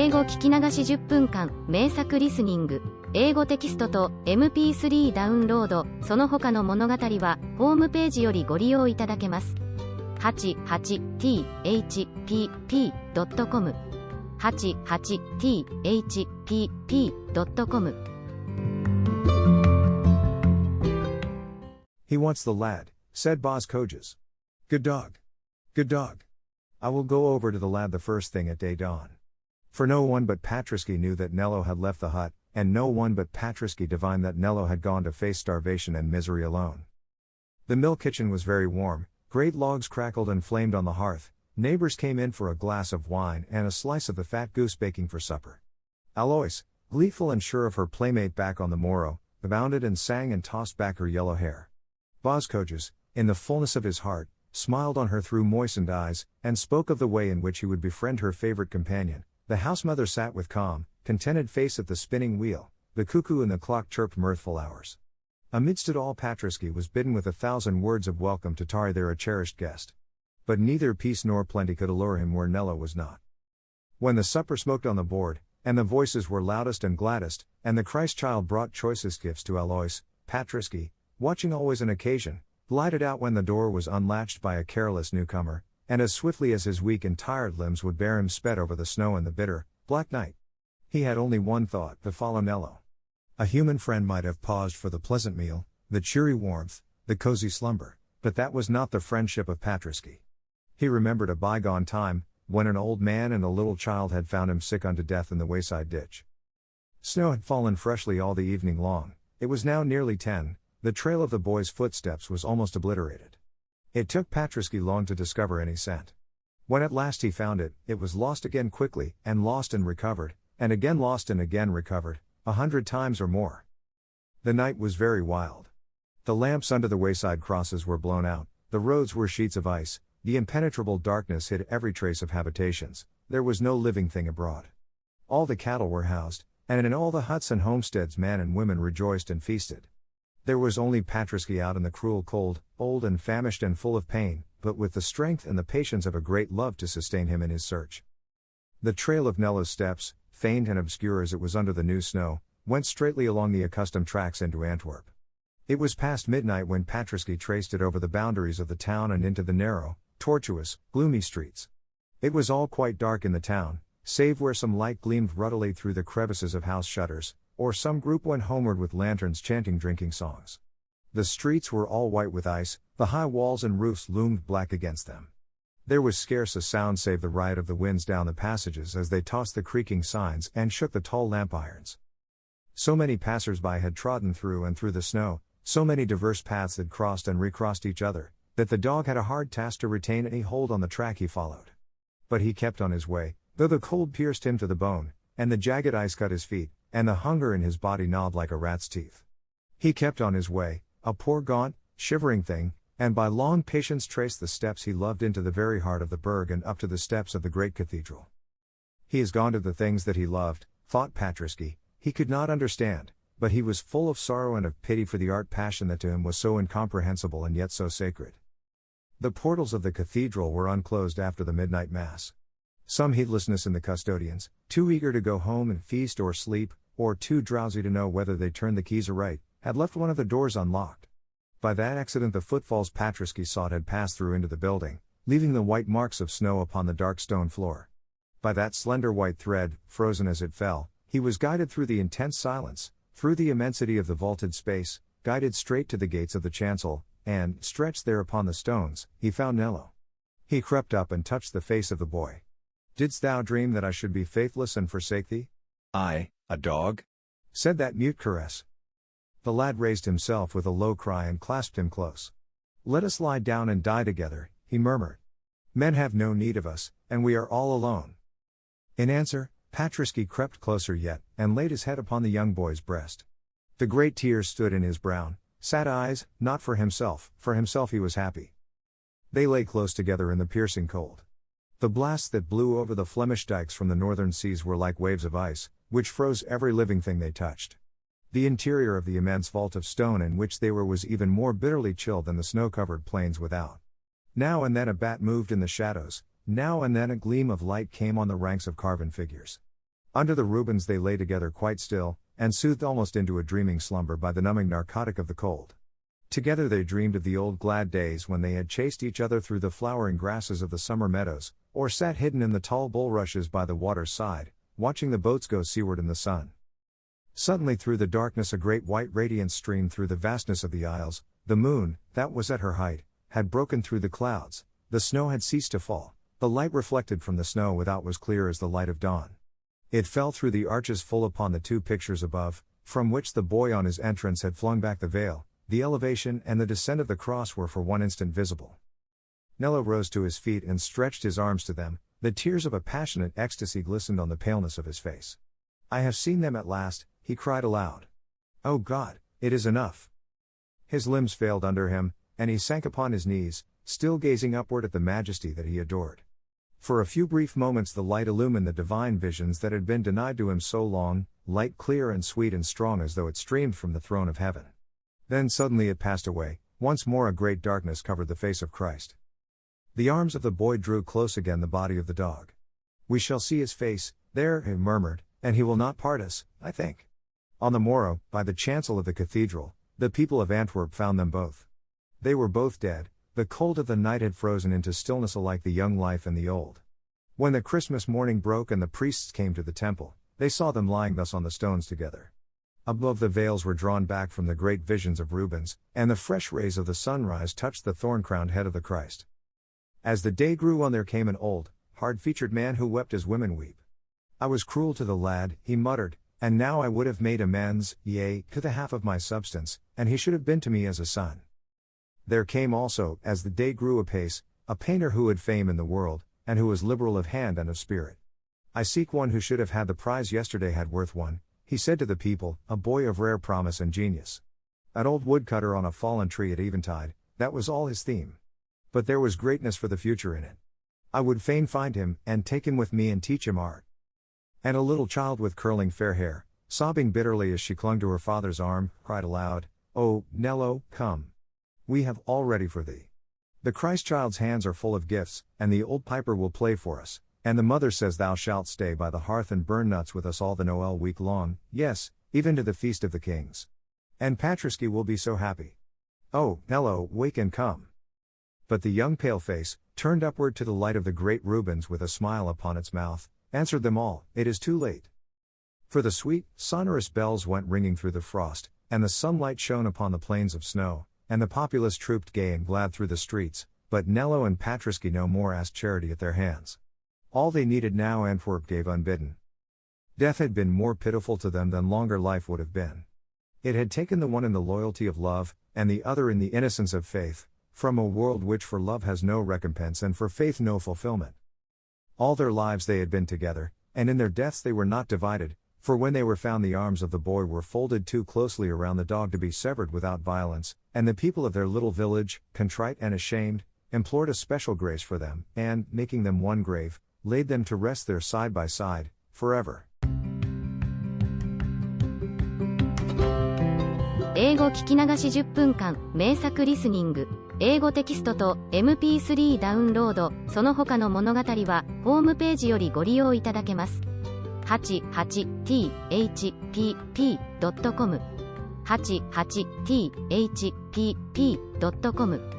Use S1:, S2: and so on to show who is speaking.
S1: 英語聞き流し10分間、名作リスニング、英語テキストと MP3 ダウンロード、その他の物語は、ホームページよりご利用いただけます。88thpp.com 88thpp.com
S2: He wants the lad, said Boz Coges. Good dog. Good dog. I will go over to the lad the first thing at day dawn. For no one but Patrisky knew that Nello had left the hut, and no one but Patrisky divined that Nello had gone to face starvation and misery alone. The mill kitchen was very warm, great logs crackled and flamed on the hearth, neighbors came in for a glass of wine and a slice of the fat goose baking for supper. Alois, gleeful and sure of her playmate back on the morrow, bounded and sang and tossed back her yellow hair. Boz Coges, in the fullness of his heart, smiled on her through moistened eyes, and spoke of the way in which he would befriend her favorite companion. The housemother sat with calm, contented face at the spinning wheel, the cuckoo and the clock chirped mirthful hours. Amidst it all Patrisky was bidden with 1,000 words of welcome to tarry there a cherished guest. But neither peace nor plenty could allure him where Nello was not. When the supper smoked on the board, and the voices were loudest and gladdest, and the Christ child brought choicest gifts to Alois, Patrisky, watching always an occasion, glided out when the door was unlatched by a careless newcomer, and as swiftly as his weak and tired limbs would bear him sped over the snow and the bitter, black night. He had only one thought, to follow Nello. A human friend might have paused for the pleasant meal, the cheery warmth, the cozy slumber, but that was not the friendship of Patrisky. He remembered a bygone time, when an old man and a little child had found him sick unto death in the wayside ditch. Snow had fallen freshly all the evening long, it was now nearly 10, the trail of the boy's footsteps was almost obliterated. It took Patrisky long to discover any scent. When at last he found it, it was lost again quickly, and lost and recovered, and again lost and again recovered, 100 times or more. The night was very wild. The lamps under the wayside crosses were blown out, the roads were sheets of ice, the impenetrable darkness hid every trace of habitations, there was no living thing abroad. All the cattle were housed, and in all the huts and homesteads men and women rejoiced and feasted. There was only Patrisky out in the cruel cold, old and famished and full of pain, but with the strength and the patience of a great love to sustain him in his search. The trail of Nello's steps, faint and obscure as it was under the new snow, went straightly along the accustomed tracks into Antwerp. It was past midnight when Patrisky traced it over the boundaries of the town and into the narrow, tortuous, gloomy streets. It was all quite dark in the town, save where some light gleamed ruddily through the crevices of house shutters, or some group went homeward with lanterns chanting drinking songs. The streets were all white with ice, the high walls and roofs loomed black against them. There was scarce a sound save the riot of the winds down the passages as they tossed the creaking signs and shook the tall lamp irons. So many passers-by had trodden through and through the snow, so many diverse paths had crossed and recrossed each other, that the dog had a hard task to retain any hold on the track he followed. But he kept on his way, though the cold pierced him to the bone, and the jagged ice cut his feet, and the hunger in his body gnawed like a rat's teeth. He kept on his way, a poor gaunt, shivering thing, and by long patience traced the steps he loved into the very heart of the burg and up to the steps of the great cathedral. He has gone to the things that he loved, thought Patrisky. He could not understand, but he was full of sorrow and of pity for the art passion that to him was so incomprehensible and yet so sacred. The portals of the cathedral were unclosed after the midnight mass. Some heedlessness in the custodians, too eager to go home and feast or sleep, or too drowsy to know whether they turned the keys aright, had left one of the doors unlocked. By that accident the footfalls Patrisky sought had passed through into the building, leaving the white marks of snow upon the dark stone floor. By that slender white thread, frozen as it fell, he was guided through the intense silence, through the immensity of the vaulted space, guided straight to the gates of the chancel, and, stretched there upon the stones, he found Nello. He crept up and touched the face of the boy. "Didst thou dream that I should be faithless and forsake thee?" "I, a dog?" said that mute caress. The lad raised himself with a low cry and clasped him close. "Let us lie down and die together," he murmured. "Men have no need of us, and we are all alone." In answer, Patrisky crept closer yet, and laid his head upon the young boy's breast. The great tears stood in his brown, sad eyes, not for himself he was happy. They lay close together in the piercing cold. The blasts that blew over the Flemish dikes from the northern seas were like waves of ice, which froze every living thing they touched. The interior of the immense vault of stone in which they were was even more bitterly chilled than the snow-covered plains without. Now and then a bat moved in the shadows, now and then a gleam of light came on the ranks of carven figures. Under the Reubens they lay together quite still, and soothed almost into a dreaming slumber by the numbing narcotic of the cold. Together they dreamed of the old glad days when they had chased each other through the flowering grasses of the summer meadows, or sat hidden in the tall bulrushes by the water's side, watching the boats go seaward in the sun. Suddenly through the darkness a great white radiance streamed through the vastness of the isles. The moon, that was at her height, had broken through the clouds, the snow had ceased to fall, the light reflected from the snow without was clear as the light of dawn. It fell through the arches full upon the two pictures above, from which the boy on his entrance had flung back the veil. The elevation and the descent of the cross were for one instant visible. Nello rose to his feet and stretched his arms to them, the tears of a passionate ecstasy glistened on the paleness of his face. "I have seen them at last," he cried aloud. "Oh God, it is enough." His limbs failed under him, and he sank upon his knees, still gazing upward at the majesty that he adored. For a few brief moments the light illumined the divine visions that had been denied to him so long, light clear and sweet and strong as though it streamed from the throne of heaven. Then suddenly it passed away, once more a great darkness covered the face of Christ. The arms of the boy drew close again the body of the dog. "We shall see his face, there," he murmured, "and he will not part us, I think." On the morrow, by the chancel of the cathedral, the people of Antwerp found them both. They were both dead. The cold of the night had frozen into stillness alike the young life and the old. When the Christmas morning broke and the priests came to the temple, they saw them lying thus on the stones together. Above the veils were drawn back from the great visions of Rubens, and the fresh rays of the sunrise touched the thorn-crowned head of the Christ. As the day grew on there came an old, hard-featured man who wept as women weep. "I was cruel to the lad," he muttered, "and now I would have made amends, yea, to the half of my substance, and he should have been to me as a son." There came also, as the day grew apace, a painter who had fame in the world, and who was liberal of hand and of spirit. "I seek one who should have had the prize yesterday had worth one," he said to the people, a boy of rare promise and genius. An old woodcutter on a fallen tree at eventide, that was all his theme. But there was greatness for the future in it. "I would fain find him, and take him with me and teach him art." And a little child with curling fair hair, sobbing bitterly as she clung to her father's arm, cried aloud, "Oh, Nello, come. We have all ready for thee. The Christ child's hands are full of gifts, and the old piper will play for us, and the mother says thou shalt stay by the hearth and burn nuts with us all the Noel week long, yes, even to the Feast of the Kings. And Patriski will be so happy. Oh, Nello, wake and come." But the young pale face, turned upward to the light of the great Rubens with a smile upon its mouth, answered them all, "It is too late." For the sweet, sonorous bells went ringing through the frost, and the sunlight shone upon the plains of snow, and the populace trooped gay and glad through the streets, but Nello and Patriski no more asked charity at their hands. All they needed now Antwerp gave unbidden. Death had been more pitiful to them than longer life would have been. It had taken the one in the loyalty of love, and the other in the innocence of faith, from a world which for love has no recompense and for faith no fulfillment. All their lives they had been together, and in their deaths they were not divided, for when they were found the arms of the boy were folded too closely around the dog to be severed without violence, and the people of their little village, contrite and ashamed, implored a special grace for them, and, making them one grave, laid them to rest there side by side, forever.
S1: 英語聞き流し10分間、名作リスニング。英語テキストと MP3 ダウンロード、その他の物語は、ホームページよりご利用いただけます。88thpp.com 88thpp.com